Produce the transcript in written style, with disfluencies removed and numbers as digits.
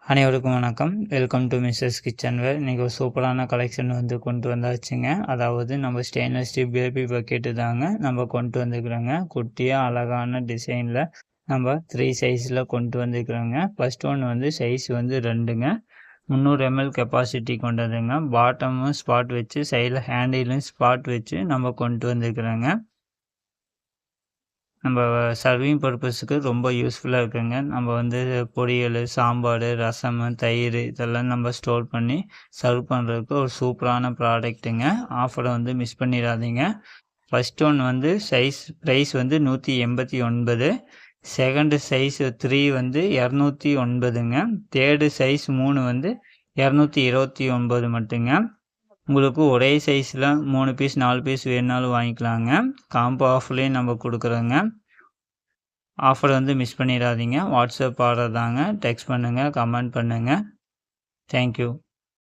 அனைவருக்கும் வணக்கம். Welcome to Mrs kitchen வேர். இன்றைக்கி ஒரு சூப்பரான கலெக்ஷன் கொண்டு வந்தாச்சுங்க. அதாவது நம்ம ஸ்டெயின்லெஸ் ஸ்டீல் பேபி பக்கெட்டு தாங்க நம்ம கொண்டு வந்துக்கிறோங்க. குட்டியாக அழகான டிசைனில் நம்ம 3 சைஸில் கொண்டு வந்துக்கிறோங்க. ஃபஸ்ட் ஒன் சைஸ் 2ங்க. 300 ml கெப்பாசிட்டி கொண்டதுங்க. பாட்டமும் ஸ்பாட் வச்சு சைடில் ஹேண்டிலும் ஸ்பாட் வச்சு நம்ம கொண்டு வந்துக்கிறோங்க. நம்ம சர்விங் பர்பஸுக்கு ரொம்ப யூஸ்ஃபுல்லாக இருக்குங்க. நம்ம பொரியல், சாம்பார், ரசம், தயிர் இதெல்லாம் நம்ம ஸ்டோர் பண்ணி சர்வ் பண்ணுறதுக்கு ஒரு சூப்பரான ப்ராடக்ட்டுங்க. ஆஃபரை மிஸ் பண்ணிடாதீங்க. First one size price 189. Second size 3 209ங்க. தேர்டு சைஸ் 3 229 மட்டுங்க. உங்களுக்கு ஒரே சைஸில் 3 பீஸ் 4 பீஸ் வேணுனாலும் வாங்கிக்கலாங்க. காம்போ ஆஃபர்லேயும் நம்ம கொடுக்குறோங்க. ஆஃபர் மிஸ் பண்ணிடாதீங்க. வாட்ஸ்அப் ஆர்டர் தாங்க. டெக்ஸ்ட் பண்ணுங்கள், கமெண்ட் பண்ணுங்கள். தேங்க்யூ.